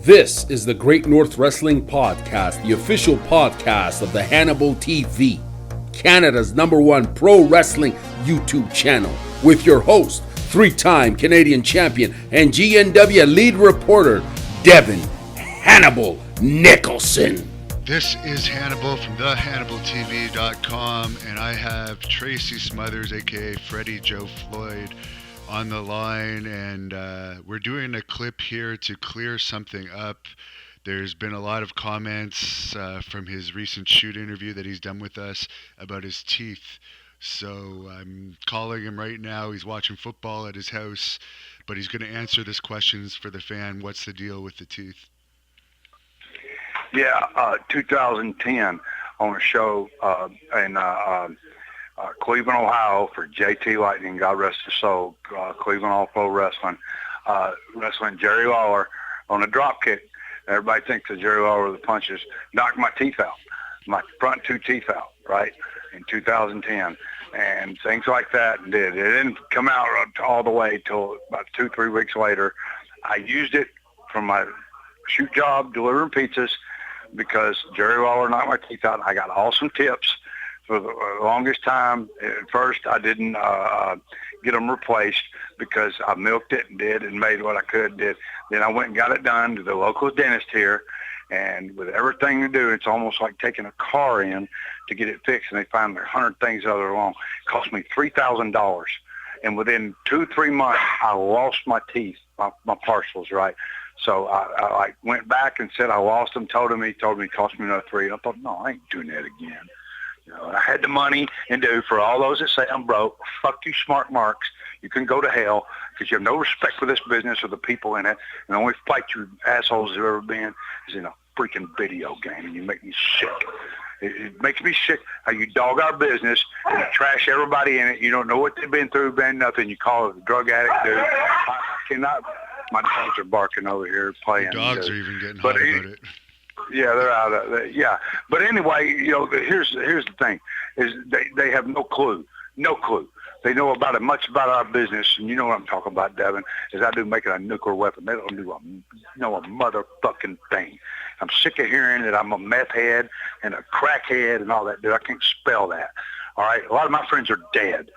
This is the Great North Wrestling Podcast, the official podcast of the Hannibal TV, Canada's #1 pro wrestling YouTube channel, with your host, three-time Canadian champion and GNW lead reporter, Devin Hannibal Nicholson. This is Hannibal from thehannibaltv.com, and I have Tracy Smothers, aka Freddy Joe Floyd, on the line, and we're doing a clip here to clear something up. There's been a lot of comments from his recent shoot interview that he's done with us about his teeth. So I'm calling him right now. He's watching football at his house, but he's going to answer this questions for the fan. What's the deal with the teeth? Yeah, 2010 on a show in Cleveland, Ohio for JT Lightning, God rest his soul, Cleveland All Pro Wrestling, wrestling Jerry Lawler on a drop kick. Everybody thinks that Jerry Lawler with the punches knocked my teeth out, my front two teeth out, right, in 2010. And things like that did. It didn't come out all the way till about 2-3 weeks later. I used it for my shoot job, delivering pizzas, because Jerry Lawler knocked my teeth out. I got awesome tips. For the longest time, at first, I didn't get them replaced because I milked it and made what I could. Then I went and got it done to the local dentist here, and with everything to do, it's almost like taking a car in to get it fixed, and they find 100 things other wrong. It cost me $3,000, and within 2-3 months, I lost my teeth, my partials, right? So I went back and said I lost them. He told me it cost me another $3,000. I thought, no, I ain't doing that again. You know, I had the money and for all those that say I'm broke, fuck you, smart marks. You can go to hell because you have no respect for this business or the people in it. And the only fight you assholes have ever been is in a freaking video game, and you make me sick. It makes me sick how you dog our business and you trash everybody in it. You don't know what they've been through, nothing. You call it a drug addict, dude. I cannot. My dogs are barking over here playing. The dogs are even getting hot about it. Yeah, they're out of it. Yeah. But anyway, you know, here's the thing, is they have no clue. They know about much about our business, and you know what I'm talking about, Devin, is I do making a nuclear weapon. They don't know a motherfucking thing. I'm sick of hearing that I'm a meth head and a crackhead and all that, dude. I can't spell that. All right? A lot of my friends are dead.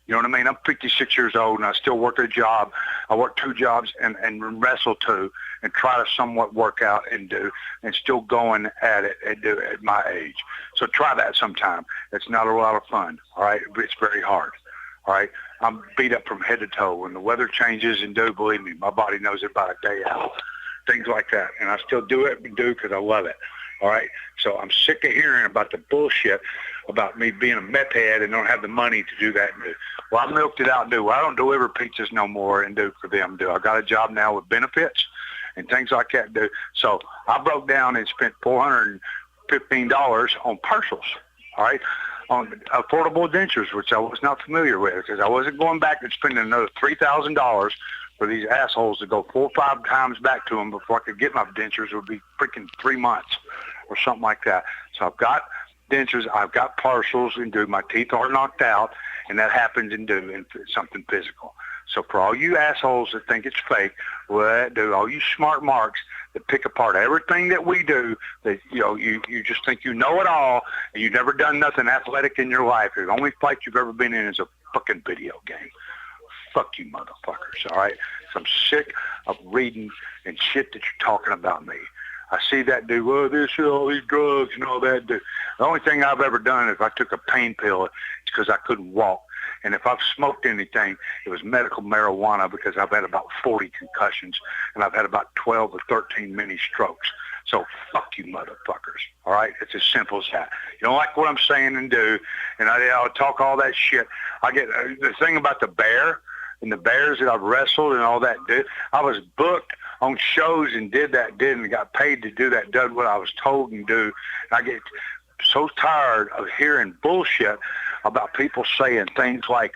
You know what I mean? I'm 56 years old, and I still work a job. I work 2 jobs and wrestle 2 and try to somewhat work out and still going at it and do at my age. So try that sometime. It's not a lot of fun, all right? It's very hard, all right? I'm beat up from head to toe. When the weather changes, and believe me, my body knows it about a day out, things like that. And I still do it because I love it. All right, so I'm sick of hearing about the bullshit about me being a meth head and don't have the money to do that. Well, I milked it out, Well, I don't deliver pizzas no more and for them, I got a job now with benefits and things like that, So I broke down and spent $415 on partials, all right, on affordable dentures, which I was not familiar with because I wasn't going back and spending another $3,000 for these assholes to go 4 or 5 times back to them before I could get my dentures. It would be freaking 3 months or something like that. So I've got dentures, I've got partials, and my teeth are knocked out, and that happens in something physical. So for all you assholes that think it's fake, all you smart marks that pick apart everything that we do, that you just think you know it all, and you've never done nothing athletic in your life. The only fight you've ever been in is a fucking video game. Fuck you, motherfuckers, all right? So I'm sick of reading and shit that you're talking about me. I see that dude, well, this shit, all these drugs and all that, dude. The only thing I've ever done is I took a pain pill because I couldn't walk. And if I've smoked anything, it was medical marijuana because I've had about 40 concussions and I've had about 12 or 13 mini strokes. So fuck you, motherfuckers, all right? It's as simple as that. You don't like what I'm saying and I'll talk all that shit. I get the thing about the bear and the bears that I've wrestled and all that, I was booked on shows and and got paid to do that, done what I was told and do. And I get so tired of hearing bullshit about people saying things like,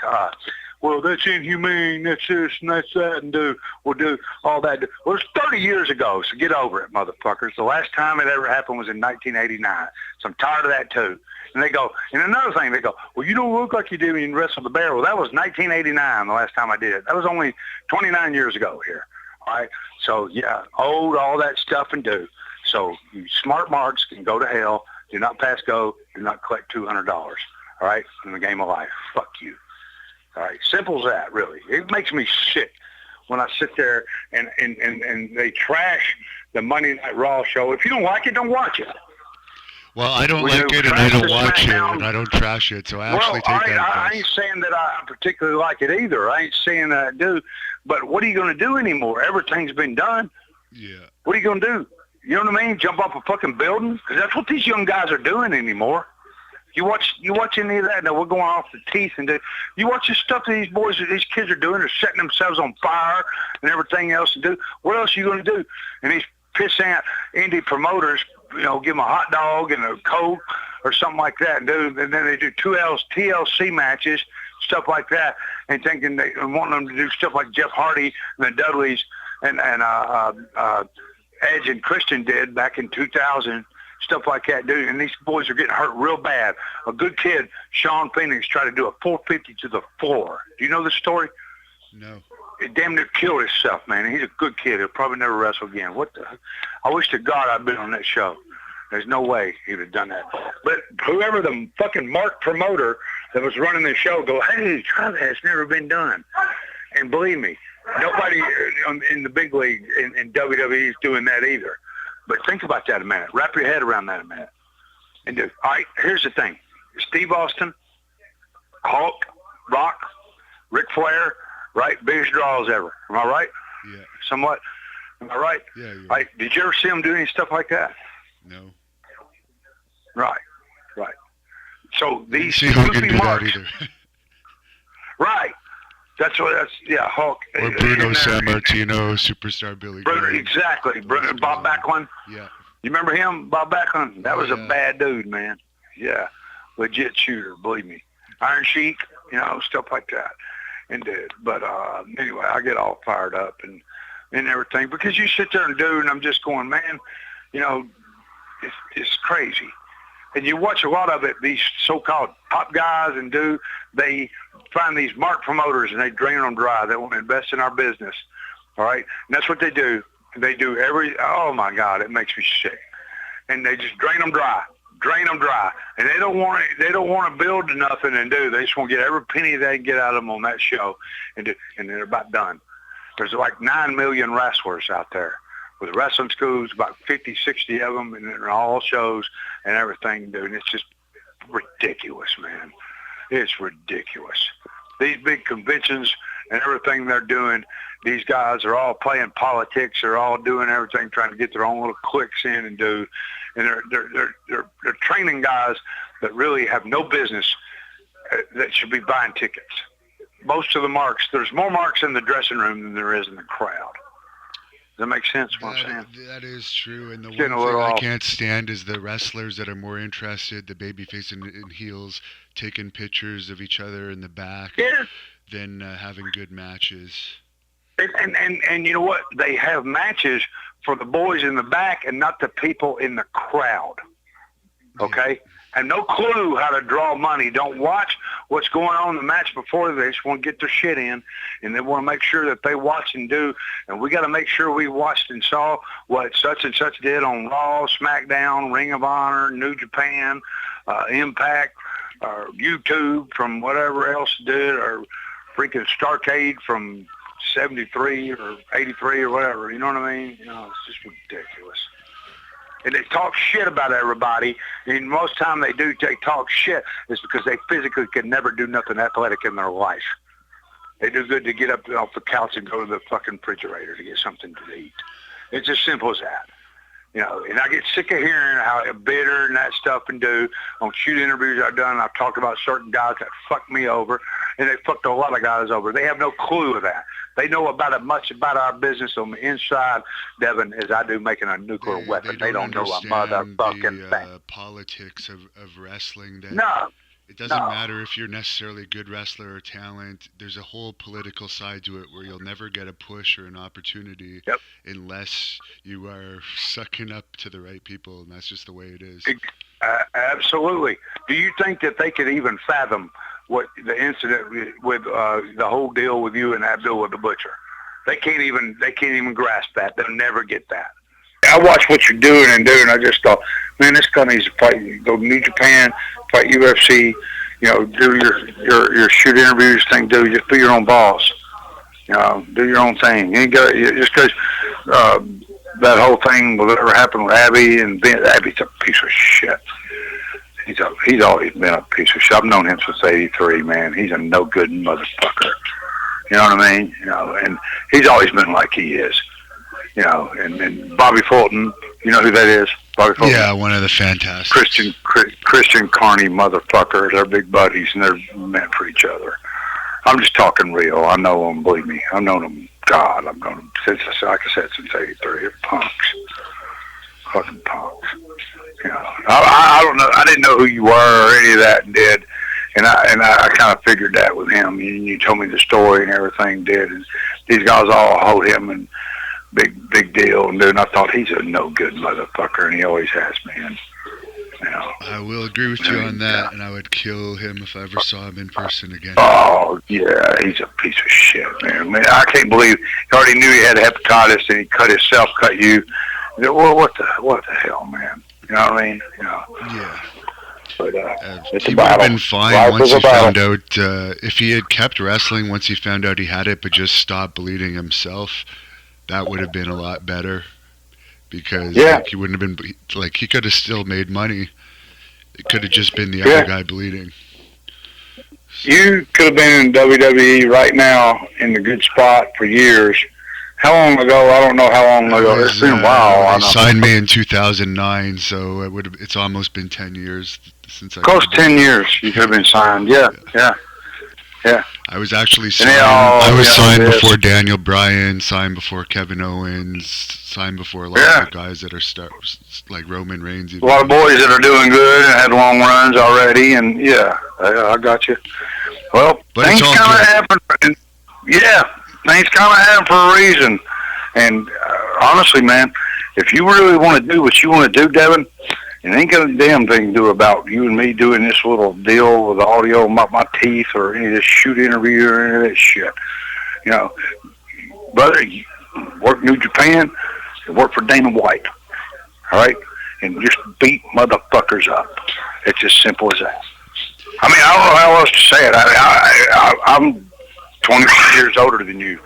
well, that's inhumane, that's this and that's that, and we'll do all that. Well, it's 30 years ago, so get over it, motherfuckers. The last time it ever happened was in 1989, so I'm tired of that too. And they go, and another thing, they go, well, you don't look like you did when you wrestled the bear. Well, that was 1989, the last time I did it. That was only 29 years ago here. All right. So yeah, owed all that stuff and due. So you smart marks can go to hell. Do not pass go. Do not collect $200. All right, in the game of life. Fuck you. All right, simple as that. Really, it makes me sick when I sit there and they trash the Monday Night Raw show. If you don't like it, don't watch it. Well, I don't like it, and I don't watch it, and I don't trash it, so I actually take that advice. I ain't saying that I particularly like it either. I ain't saying that I do. But what are you going to do anymore? Everything's been done. Yeah. What are you going to do? You know what I mean? Jump off a fucking building? Because that's what these young guys are doing anymore. You watch any of that? No, we're going off the teeth. You watch the stuff that these kids are doing. They're setting themselves on fire and everything else to do. What else are you going to do? And these pissant indie promoters, give them a hot dog and a Coke or something like that, and then they do TLC matches, stuff like that, and thinking they want them to do stuff like Jeff Hardy and the Dudleys and Edge and Christian did back in 2000, stuff like that, dude. And these boys are getting hurt real bad. A good kid, Sean Phoenix, tried to do a 450 to the floor. Do you know the story? No. He damn near killed himself, man. He's a good kid. He'll probably never wrestle again. I wish to God I'd been on that show. There's no way he would have done that. But whoever the fucking Mark promoter that was running the show go, hey, try that. It's never been done. And believe me, nobody in the big league in WWE is doing that either. But think about that a minute. Wrap your head around that a minute. And all right, here's the thing. Steve Austin, Hulk, Rock, Ric Flair, right? Biggest draws ever. Am I right? Yeah. Somewhat. Am I right? Yeah. Right. Did you ever see them do any stuff like that? No. Right. So these see Hogan do marks, that either. right. That's Hulk. Or Bruno Sammartino, Superstar Billy Graham. Exactly. Bob Backlund. Yeah. You remember him, Bob Backlund? That was a bad dude, man. Yeah. Legit shooter, believe me. Iron Sheik, stuff like that. But anyway, I get all fired up and everything because you sit there and do, and I'm just going, man, it's crazy. And you watch a lot of it, these so-called top guys they find these mark promoters and they drain them dry. They want to invest in our business. All right? And that's what they do. They do oh my God, it makes me sick. And they just drain them dry. And they don't want to build nothing and do. They just want to get every penny they can get out of them on that show and they're about done. There's like 9 million wrestlers out there with wrestling schools, about 50, 60 of them, and they're all shows and everything, dude. And it's just ridiculous, man. It's ridiculous. These big conventions and everything they're doing, these guys are all playing politics. They're all doing everything, trying to get their own little cliques in and do. And they're training guys that really have no business that should be buying tickets. Most of the marks, there's more marks in the dressing room than there is in the crowd. Does that make sense, what I'm saying? That is true. And the one thing I can't stand is the wrestlers that are more interested, the babyface and heels, taking pictures of each other in the back than having good matches. And you know what? They have matches for the boys in the back and not the people in the crowd. Okay? Yeah. And no clue how to draw money. Don't watch what's going on in the match before. They just want to get their shit in, and they want to make sure that they watch and do. And we got to make sure we watched and saw what such and such did on Raw, SmackDown, Ring of Honor, New Japan, Impact, or YouTube from whatever else did, or freaking Starrcade from 73 or 83 or whatever. You know what I mean? It's just ridiculous. And they talk shit about everybody. And most time they talk shit is because they physically could never do nothing athletic in their life. They do good to get up off the couch and go to the fucking refrigerator to get something to eat. It's as simple as that. And I get sick of hearing how bitter and that stuff and do on shoot interviews I've done. I've talked about certain guys that fucked me over, and they fucked a lot of guys over. They have no clue of that. They know about as much about our business on the inside, Devin, as I do making a nuclear weapon. They don't know a motherfucking thing. Politics of wrestling. No. It doesn't matter if you're necessarily a good wrestler or talent. There's a whole political side to it where you'll never get a push or an opportunity unless you are sucking up to the right people, and that's just the way it is. Absolutely. Do you think that they could even fathom what the incident with the whole deal with you and Abdullah the Butcher? They can't even grasp that. They'll never get that. I watched what you're doing and I just thought, man, this guy needs to fight. Go New Japan, fight UFC. You know, do your shoot interviews thing. Just be your own boss. You know, do your own thing. You ain't got just because that whole thing, whatever happened with Abby and Vince. Abby's a piece of shit. He's always been a piece of shit. I've known him since '83. Man, he's a no good motherfucker. You know what I mean? You know, and he's always been like he is. You know, and Bobby Fulton, you know who that is? Bobby Fulton. Yeah, one of the fantastic. Christian Carney motherfucker. They're big buddies, and they're meant for each other. I'm just talking real. I know them, believe me. I've known them, God, I've known them since, like I said, since '83. They're punks. Fucking punks. You know, I don't know. I didn't know who you were or any of that, did. And I kind of figured that with him. You told me the story and everything, did. And these guys all hold him and big deal. And then I thought he's a no good motherfucker, and he always has been. You know. I will agree with you on that, and I would kill him if I ever saw him in person again. Oh yeah, he's a piece of shit, man. I can't believe he already knew he had hepatitis, and he cut you. Well, what the hell, man? You know what I mean? You know. Yeah. But he would have been fine once he found out. If he had kept wrestling once he found out he had it, but just stopped bleeding himself, that would have been a lot better. Because he wouldn't have been he could have still made money. It could have just been the other guy bleeding. You could have been in WWE right now in the good spot for years. How long ago? I don't know how long ago. It's been a while. They signed me in 2009, so it's almost been 10 years since I. Close 10 years. You could have been signed. Yeah. I was actually signed. I was signed before Daniel Bryan, signed before Kevin Owens, signed before a lot of guys that are like Roman Reigns. A lot of boys that are doing good and had long runs already, and I got you. Well, but things kind of happen. Things kind of happen for a reason. And honestly, man, if you really want to do what you want to do, Devin, it ain't got a damn thing to do about you and me doing this little deal with the audio about my teeth or any of this shoot interview or any of that shit. You know, brother, you work New Japan, you work for Dana White, all right? And just beat motherfuckers up. It's as simple as that. I mean, I don't know how else to say it. I'm 20 years older than you.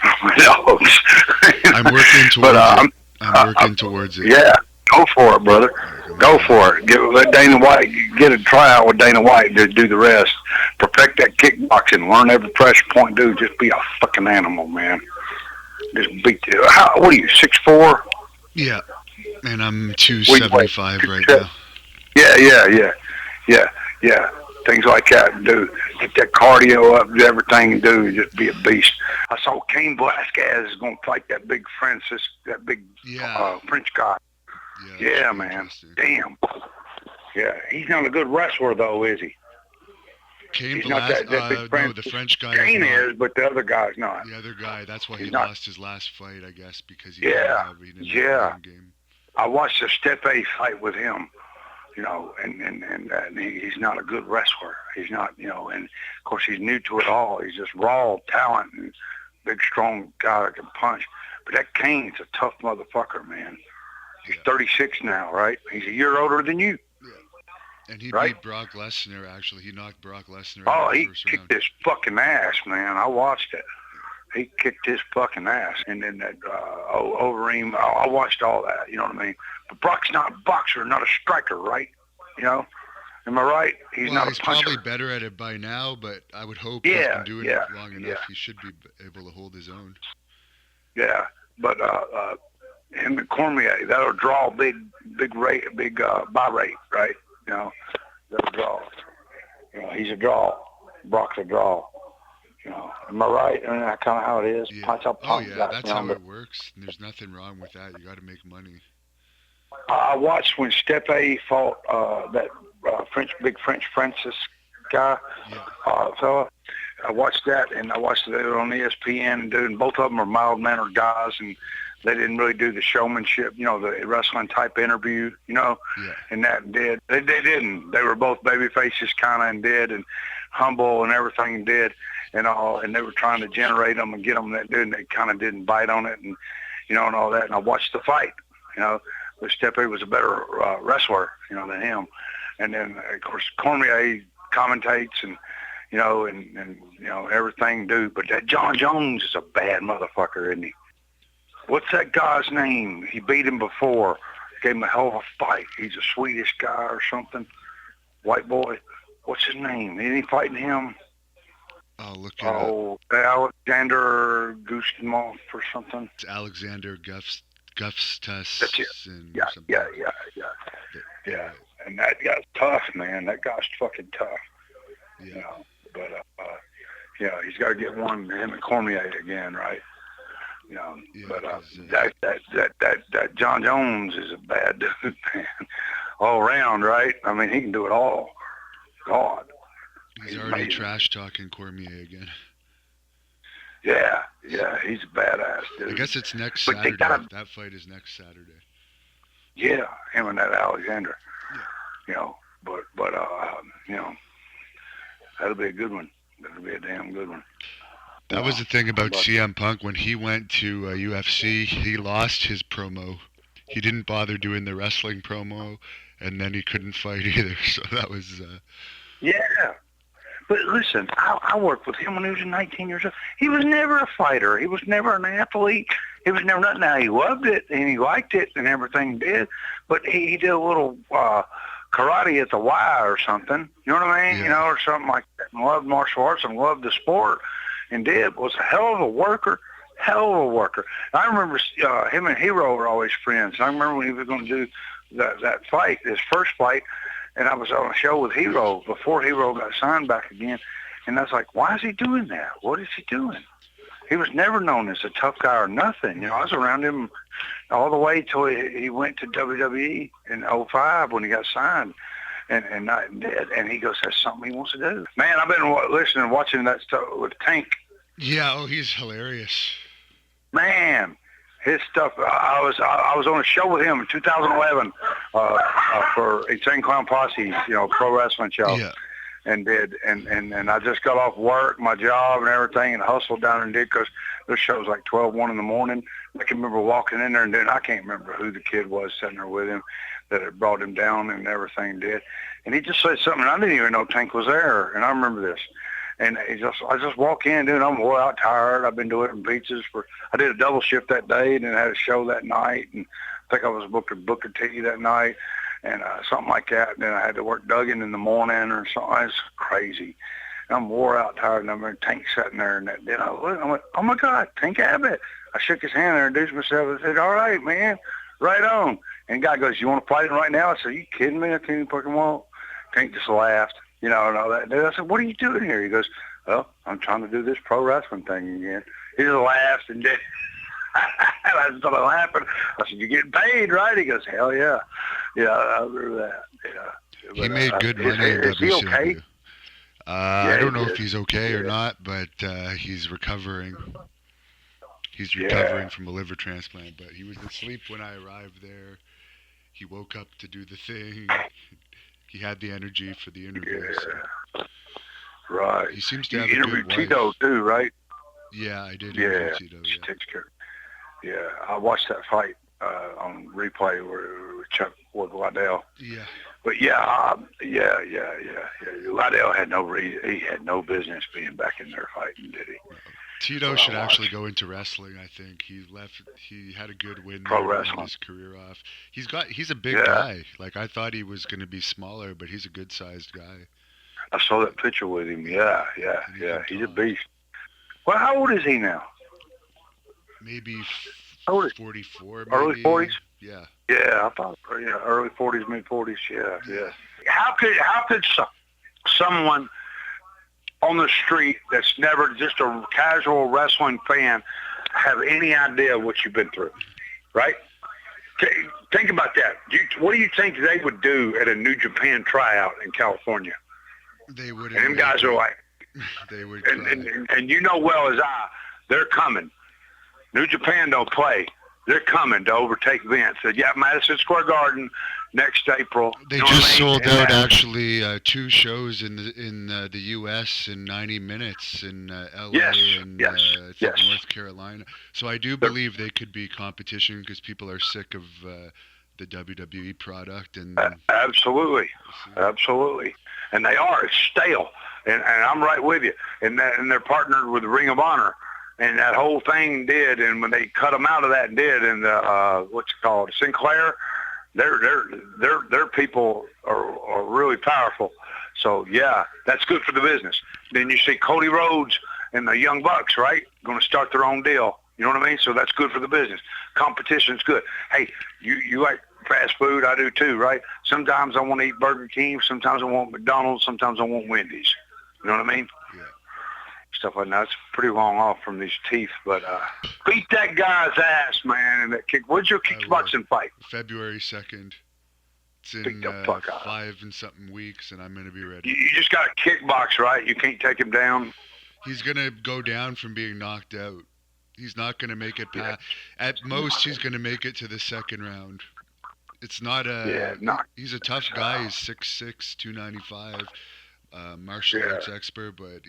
I'm working towards it. I'm working towards it. Yeah, go for it, brother. Go for it. Let Dana White get a tryout with Dana White to do the rest. Perfect that kickboxing. Learn every pressure point, dude. Just be a fucking animal, man. Just beat you. What are you, 6'4"? Yeah, and I'm 275 right now. Yeah. Things like that, dude. Get that cardio up, do everything, and do just be a beast. I saw Cain Velasquez is going to fight that big French guy. Yeah, man. Damn. Yeah, he's not a good wrestler, though, is he? He's not that big French. No, the French guy Cain is, but the other guy's not. The other guy, that's why he lost his last fight, I guess, because he didn't have a game. I watched a Stepe fight with him. You know, and he's not a good wrestler. He's not, you know, and of course he's new to it all. He's just raw talent and big, strong guy that can punch. But that Cain's a tough motherfucker, man. He's 36 now, right? He's a year older than you. Yeah. And he beat Brock Lesnar, actually. He knocked Brock Lesnar out in the first round. He kicked his fucking ass, man. I watched it. He kicked his fucking ass. And then that Overeem, I watched all that, you know what I mean? But Brock's not a boxer, not a striker, right? You know? Am I right? He's not a puncher. He's probably better at it by now, but I would hope he's been doing it long enough. He should be able to hold his own. Yeah, but him and Cormier, that'll draw big buy rate, right? You know, that'll draw. You know, he's a draw. Brock's a draw. You know, am I right? I mean, that's kind of how it is. Yeah. That's how it works. And there's nothing wrong with that. You got to make money. I watched when Stepe fought that big French Francis guy, fella. I watched that, and I watched it on ESPN. And both of them are mild-mannered guys, and they didn't really do the showmanship, you know, the wrestling type interview, you know, and that did. They didn't. They were both baby faces kind of and did, and humble and everything did. and all, and they were trying to generate them and get them that dude, and they kind of didn't bite on it, and and all that. And I watched the fight. Which Steppe was a better wrestler, than him. And then of course Cormier commentates and everything, dude. But that John Jones is a bad motherfucker, isn't he? What's that guy's name? He beat him before. Gave him a hell of a fight. He's a Swedish guy or something. White boy. What's his name? Ain't he fighting him? I'll look it up. Alexander Gustafov or something. It's Alexander Gustus. That's it. Yeah. And that guy's tough, man. That guy's fucking tough. Yeah. But he's got to get him and Cormier again, right? But that John Jones is a bad dude, man. All around, right? I mean, he can do it all. God. He's already trash talking Cormier again. Yeah, he's a badass dude. I guess it's next Saturday. That fight is next Saturday. Yeah, him and that Alexander. Yeah. But that'll be a good one. That'll be a damn good one. That was the thing about CM Punk. When he went to UFC, he lost his promo. He didn't bother doing the wrestling promo, and then he couldn't fight either. So that was... Yeah. But listen, I worked with him when he was 19 years old. He was never a fighter. He was never an athlete. He was never nothing. Now, he loved it, and he liked it, and everything he did. But he did a little karate at the Y or something. You know what I mean? Yeah. Or something like that. And loved martial arts and loved the sport. And was a hell of a worker. I remember him and Hero were always friends. I remember when he was going to do that fight, his first fight, and I was on a show with Hero before Hero got signed back again. And I was like, why is he doing that? What is he doing? He was never known as a tough guy or nothing. I was around him all the way till he went to WWE in 2005 when he got signed. And he goes, that's something he wants to do. Man, I've been listening and watching that stuff with Tank. Yeah, he's hilarious. Man, his stuff. I was on a show with him in 2011 for Insane Clown Posse, pro wrestling show. Yeah. And I just got off work, my job and everything, and hustled down and did, because this show was like 1 in the morning. I can remember walking in there and I can't remember who the kid was sitting there with him that had brought him down and everything did. And he just said something, I didn't even know Tank was there, and I remember this. And I just walk in, dude, I'm wore out, tired. I've been doing pizzas I did a double shift that day, and then I had a show that night, and I think I was booked at Booker T that night, and something like that. And then I had to work Duggan in the morning or something. It's crazy. And I'm wore out, tired, and I remember Tank sitting there, and then I went, oh my God, Tank Abbott. I shook his hand and introduced myself. I said, all right, man, right on. And the guy goes, you want to fight him right now? I said, are you kidding me? I can't even fucking walk. Tank just laughed, and all that. And I said, what are you doing here? He goes, well, I'm trying to do this pro wrestling thing again. He just laughed and did. I started laughing. I said, you're getting paid, right? He goes, hell yeah. Yeah, I remember that. Yeah. He made good money in WCW. Is he okay? I don't know if he's okay or not, but he's recovering. He's recovering from a liver transplant, but he was asleep when I arrived there. He woke up to do the thing. He had the energy for the interview. Yeah. So. Right. He seems to have you a interviewed good Tito wife. Too, right? Yeah, I did interview Tito. She takes care. Yeah, I watched that fight on replay with Chuck with Waddell. Yeah. But Waddell had no reason. He had no business being back in there fighting, did he? Tito should actually go into wrestling. I think he had a good win Pro there, wrestling. his career off. He's a big guy. Like, I thought he was going to be smaller, but he's a good sized guy. I saw that picture with him. Yeah. He's a beast. Well, how old is he now? Maybe 44. Maybe. Early 40s. Yeah. Yeah, I thought. Yeah, early 40s, mid 40s. Yeah. How could someone on the street that's never just a casual wrestling fan have any idea what you've been through, right? Think about that. What do you think they would do at a New Japan tryout in California? They would. And them guys are like, they would. And you know well as I, they're coming. New Japan don't play. They're coming to overtake Vince. Yeah, Madison Square Garden next April. They just sold out actually 2 shows in the U.S. in 90 minutes in L.A. and North Carolina. So I do believe they could be competition because people are sick of the WWE product. And absolutely. And they are. It's stale. And I'm right with you. And they're partnered with Ring of Honor. And that whole thing did, and when they cut them out of that, and what's it called, Sinclair, their people are really powerful. So yeah, that's good for the business. Then you see Cody Rhodes and the Young Bucks, right, going to start their own deal. You know what I mean? So that's good for the business. Competition's good. Hey, you like fast food? I do too, right? Sometimes I want to eat Burger King. Sometimes I want McDonald's. Sometimes I want Wendy's. You know what I mean? Yeah. Stuff like that. It's pretty long off from these teeth, but beat that guy's ass, man. And that kick. When's your kickboxing fight? February 2nd. It's in 5 and something weeks, and I'm gonna be ready. You just got to kickbox, right? You can't take him down. He's gonna go down from being knocked out. He's not gonna make it past. At most, he's gonna make it to the second round. It's not a. He's a tough guy. He's 6'6", 295, martial arts expert, but.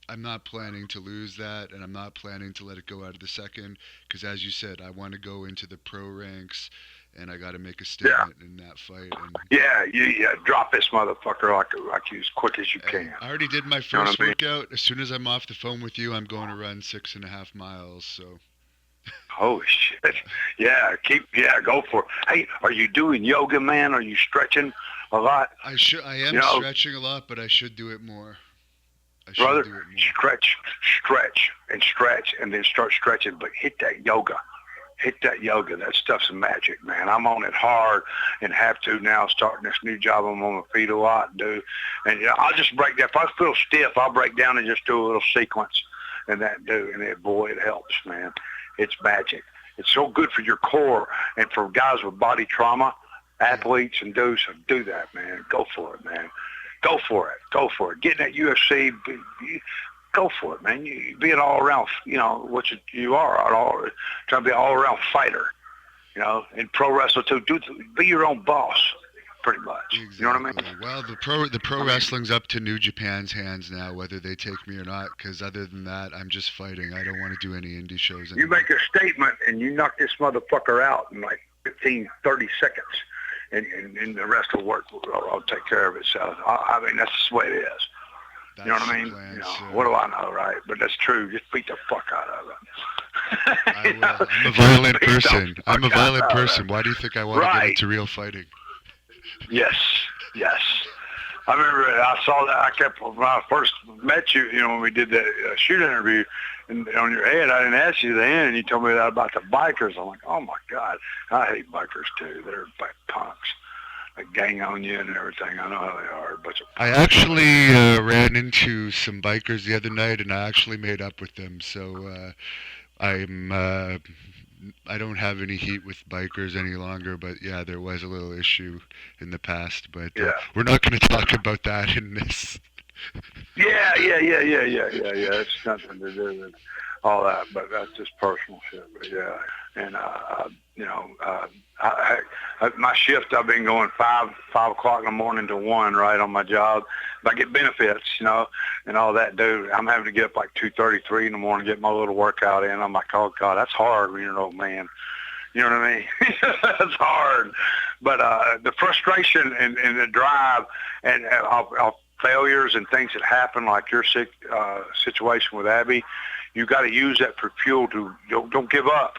I'm not planning to lose that, and I'm not planning to let it go out of the second, because as you said, I want to go into the pro ranks, and I got to make a statement in that fight. And drop this motherfucker like you as quick as you can. I already did my first workout. As soon as I'm off the phone with you, I'm going to run 6.5 miles. So. Holy shit! Yeah, go for it. Hey, are you doing yoga, man? Are you stretching a lot? I am stretching a lot, but I should do it more. Brother, stretch, and then start stretching. But hit that yoga. That stuff's magic, man. I'm on it hard and have to now. Starting this new job, I'm on my feet a lot, dude. And I'll just break that. If I feel stiff, I'll break down and just do a little sequence. And that, dude, and it helps, man. It's magic. It's so good for your core and for guys with body trauma, athletes and dudes. So do that, man. Go for it, man. Go for it. Get in that UFC. Go for it, man. You be an all-around, what you are, trying to be an all-around fighter, in pro wrestling too. Be your own boss, pretty much. Exactly. You know what I mean? Well, the pro wrestling's up to New Japan's hands now, whether they take me or not, because other than that, I'm just fighting. I don't want to do any indie shows anymore. You make a statement, and you knock this motherfucker out in like 15, 30 seconds. And the rest of the work, I'll take care of it. So, I mean, that's just the way it is. You know what I mean? What do I know, right? But that's true. Just beat the fuck out of it. I will. I'm a violent person. Why do you think I want to get into real fighting? Yes. I remember I saw that. When I first met you, when we did the shoot interview, and on your head, I didn't ask you then, and you told me that about the bikers. I'm like, oh my God, I hate bikers too. They're like punks. They gang on you and everything. I know how they are. A bunch of punks. I actually ran into some bikers the other night, and I actually made up with them. So I don't have any heat with bikers any longer, but yeah, there was a little issue in the past, but we're not going to talk about that in this. Yeah. It's nothing to do with all that, but that's just personal shit. But yeah, and my shift, I've been going 5 o'clock in the morning to 1, right, on my job. But I get benefits, and all that, dude. I'm having to get up like 2:33 in the morning, get my little workout in. I'm like, oh God, that's hard when you're an old man. You know what I mean? That's hard. But the frustration and the drive and failures and things that happen, like your situation with Abby, you got to use that for fuel to don't give up.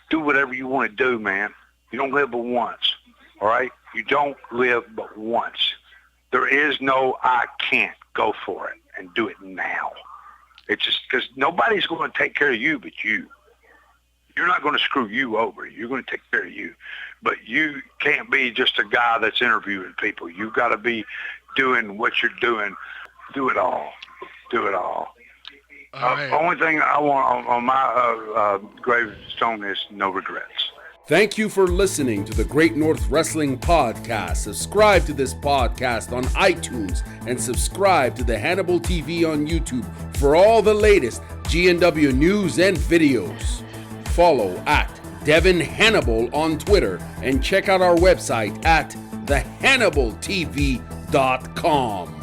Do whatever you want to do, man. You don't live but once, all right? You don't live but once. There is no I can't. Go for it and do it now. It's just because nobody's going to take care of you but you. You're not going to screw you over. You're going to take care of you. But you can't be just a guy that's interviewing people. You've got to be doing what you're doing. Do it all. Right. Only thing I want on my gravestone is no regrets. Thank you for listening to the Great North Wrestling Podcast. Subscribe to this podcast on iTunes and subscribe to the Hannibal TV on YouTube for all the latest GNW news and videos. Follow at Devin Hannibal on Twitter, and check out our website at thehannibaltv.com.